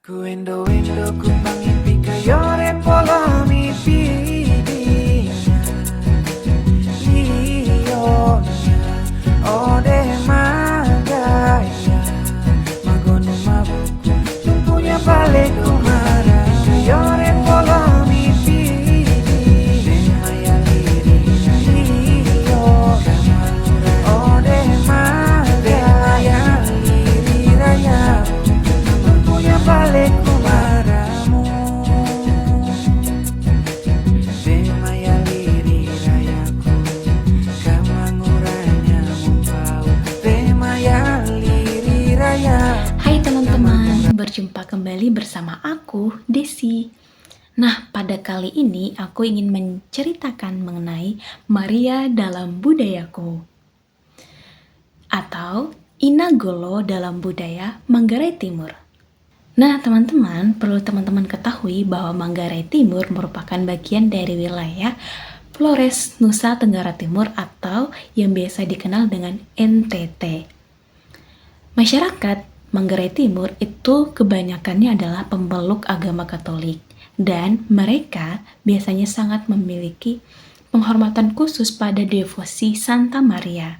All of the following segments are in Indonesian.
Kuendo ku pangimpi kayo rin polo mi pili Iyo o de magaya Magono mabuko Tumpunya balik kumara Kayo rin polo mi pili Maya liri iyo o de magaya Liri raya Tumpunya balik kumaramu Maya liri rayaku Kamanguranya mumpau Maya liri raya. Hai teman-teman, berjumpa kembali bersama aku, Desi. Nah, pada kali ini aku ingin menceritakan mengenai Maria dalam budayaku atau Inagolo dalam budaya Manggarai Timur. Nah, teman-teman, perlu teman-teman ketahui bahwa Manggarai Timur merupakan bagian dari wilayah Flores, Nusa Tenggara Timur atau yang biasa dikenal dengan NTT. Masyarakat Manggarai Timur itu kebanyakannya adalah pemeluk agama Katolik dan mereka biasanya sangat memiliki penghormatan khusus pada devosi Santa Maria.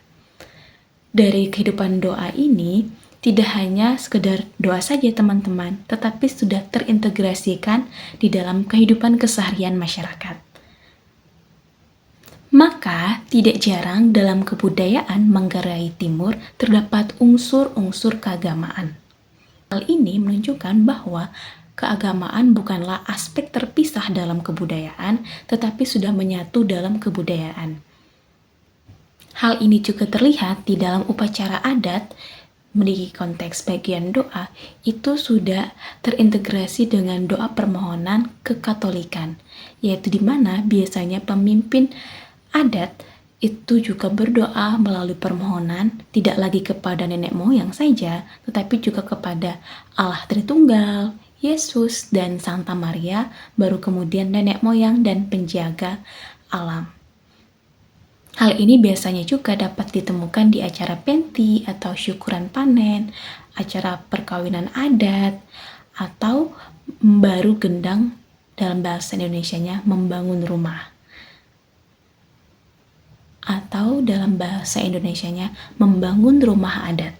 Dari kehidupan doa ini tidak hanya sekedar doa saja teman-teman, tetapi sudah terintegrasikan di dalam kehidupan keseharian masyarakat. Maka, tidak jarang dalam kebudayaan Manggarai Timur terdapat unsur-unsur keagamaan. Hal ini menunjukkan bahwa keagamaan bukanlah aspek terpisah dalam kebudayaan, tetapi sudah menyatu dalam kebudayaan. Hal ini juga terlihat di dalam upacara adat, memiliki konteks bagian doa, itu sudah terintegrasi dengan doa permohonan kekatolikan, yaitu di mana biasanya pemimpin adat itu juga berdoa melalui permohonan tidak lagi kepada nenek moyang saja, tetapi juga kepada Allah Tritunggal, Yesus, dan Santa Maria, baru kemudian nenek moyang dan penjaga alam. Hal ini biasanya juga dapat ditemukan di acara penti atau syukuran panen, acara perkawinan adat, atau baru gendang dalam bahasa Indonesianya membangun rumah. Atau dalam bahasa Indonesianya membangun rumah adat.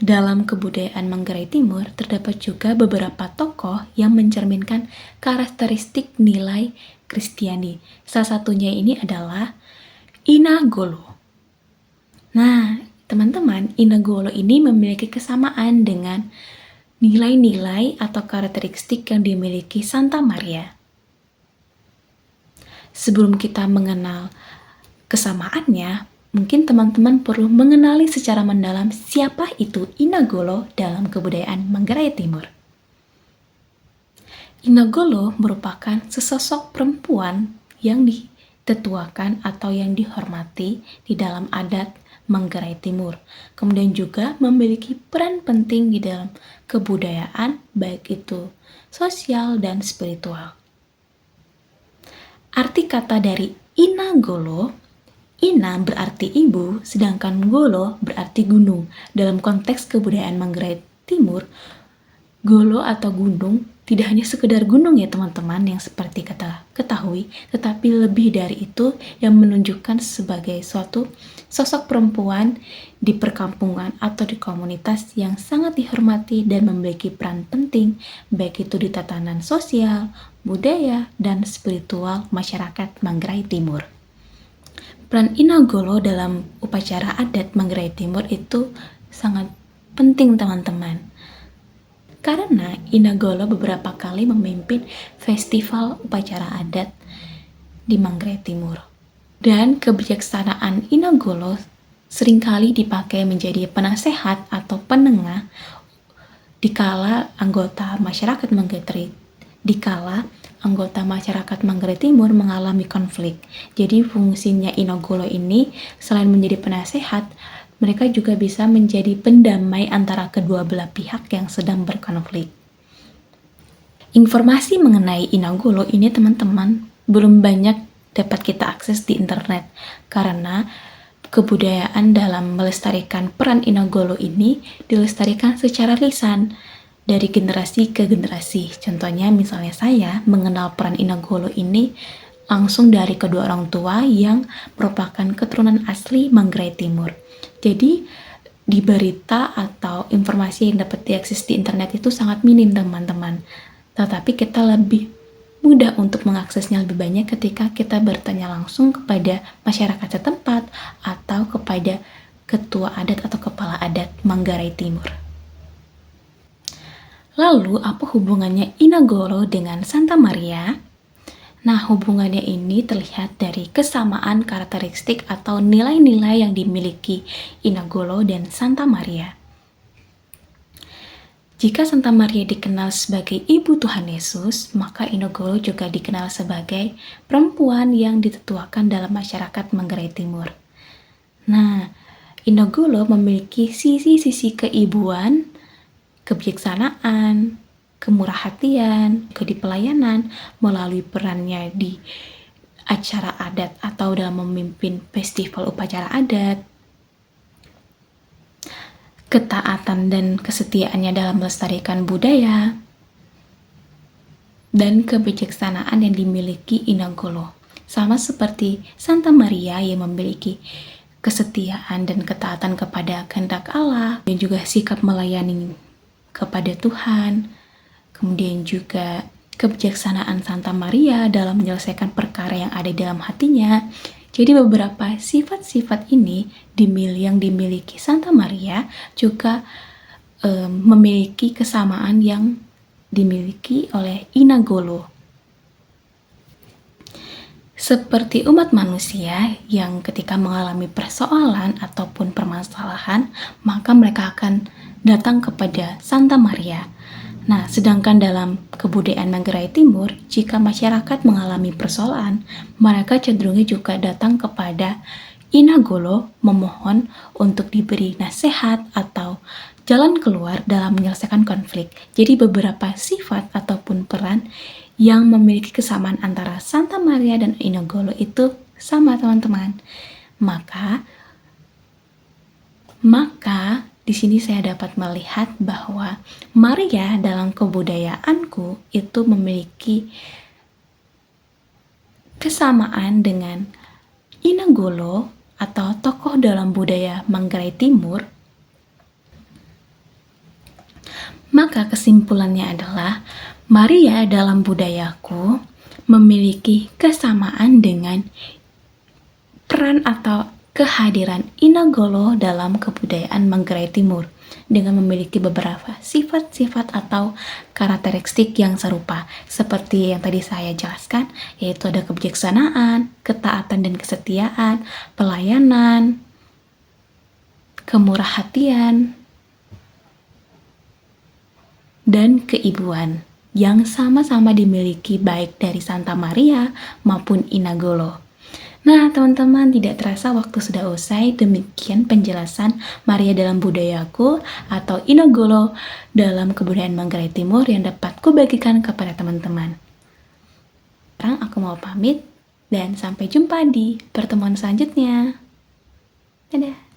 Dalam kebudayaan Manggarai Timur terdapat juga beberapa tokoh yang mencerminkan karakteristik nilai Kristiani. Salah satunya ini adalah Inagolo. Nah, teman-teman, Inagolo ini memiliki kesamaan dengan nilai-nilai atau karakteristik yang dimiliki Santa Maria. Sebelum kita mengenal kesamaannya, mungkin teman-teman perlu mengenali secara mendalam siapa itu Inagolo dalam kebudayaan Manggarai Timur. Inagolo merupakan sesosok perempuan yang ditetuakan atau yang dihormati di dalam adat Manggarai Timur. Kemudian juga memiliki peran penting di dalam kebudayaan, baik itu sosial dan spiritual. Arti kata dari Inagolo, Ina berarti ibu, sedangkan Golo berarti gunung. Dalam konteks kebudayaan Manggarai Timur, Golo atau gunung tidak hanya sekedar gunung ya teman-teman yang seperti kita ketahui, tetapi lebih dari itu yang menunjukkan sebagai suatu sosok perempuan di perkampungan atau di komunitas yang sangat dihormati dan memiliki peran penting, baik itu di tatanan sosial, budaya, dan spiritual masyarakat Manggarai Timur. Peran Inagolo dalam upacara adat Manggarai Timur itu sangat penting teman-teman. Karena Inagolo beberapa kali memimpin festival upacara adat di Manggarai Timur. Dan kebijaksanaan Inagolo seringkali dipakai menjadi penasehat atau penengah dikala anggota masyarakat Manggarai Timur mengalami konflik. Jadi fungsinya Inagolo ini selain menjadi penasehat, mereka juga bisa menjadi pendamai antara kedua belah pihak yang sedang berkonflik. Informasi mengenai Inagolo ini teman-teman belum banyak dapat kita akses di internet karena kebudayaan dalam melestarikan peran Inagolo ini dilestarikan secara lisan. dari generasi ke generasi. Contohnya misalnya saya mengenal peran Inagolo ini langsung dari kedua orang tua yang merupakan keturunan asli Manggarai Timur. Jadi di berita atau informasi yang dapat diakses di internet itu sangat minim teman-teman. Tetapi kita lebih mudah untuk mengaksesnya lebih banyak ketika kita bertanya langsung kepada masyarakat setempat atau kepada ketua adat atau kepala adat Manggarai Timur. Lalu, apa hubungannya Inagolo dengan Santa Maria? Nah, hubungannya ini terlihat dari kesamaan karakteristik atau nilai-nilai yang dimiliki Inagolo dan Santa Maria. Jika Santa Maria dikenal sebagai Ibu Tuhan Yesus, maka Inagolo juga dikenal sebagai perempuan yang ditetuakan dalam masyarakat Manggarai Timur. Nah, Inagolo memiliki sisi-sisi keibuan, kebijaksanaan, kemurah hatian, di pelayanan melalui perannya di acara adat atau dalam memimpin festival upacara adat, ketaatan dan kesetiaannya dalam melestarikan budaya, dan kebijaksanaan yang dimiliki Inagolo. Sama seperti Santa Maria yang memiliki kesetiaan dan ketaatan kepada kehendak Allah, dan juga sikap melayani kepada Tuhan, kemudian juga kebijaksanaan Santa Maria dalam menyelesaikan perkara yang ada di dalam hatinya. Jadi beberapa sifat-sifat ini yang dimiliki Santa Maria juga memiliki kesamaan yang dimiliki oleh Inagolo. Seperti umat manusia yang ketika mengalami persoalan ataupun permasalahan, maka mereka akan datang kepada Santa Maria. Nah, sedangkan dalam kebudayaan Manggarai Timur, jika masyarakat mengalami persoalan, mereka cenderungnya juga datang kepada Inagolo memohon untuk diberi nasihat atau jalan keluar dalam menyelesaikan konflik. Jadi beberapa sifat ataupun peran yang memiliki kesamaan antara Santa Maria dan Inagolo itu sama teman-teman. Maka di sini saya dapat melihat bahwa Maria dalam kebudayaanku itu memiliki kesamaan dengan Inagolo atau tokoh dalam budaya Manggarai Timur. Maka kesimpulannya adalah Maria dalam budayaku memiliki kesamaan dengan peran atau kehadiran Inagolo dalam kebudayaan Manggarai Timur dengan memiliki beberapa sifat-sifat atau karakteristik yang serupa seperti yang tadi saya jelaskan, yaitu ada kebijaksanaan, ketaatan dan kesetiaan, pelayanan, kemurah hatian, dan keibuan yang sama-sama dimiliki baik dari Santa Maria maupun Inagolo. Nah, teman-teman, tidak terasa waktu sudah usai. Demikian penjelasan Maria dalam budayaku atau Inagolo dalam kebudayaan Manggarai Timur yang dapat kubagikan kepada teman-teman. Sekarang aku mau pamit dan sampai jumpa di pertemuan selanjutnya. Dadah!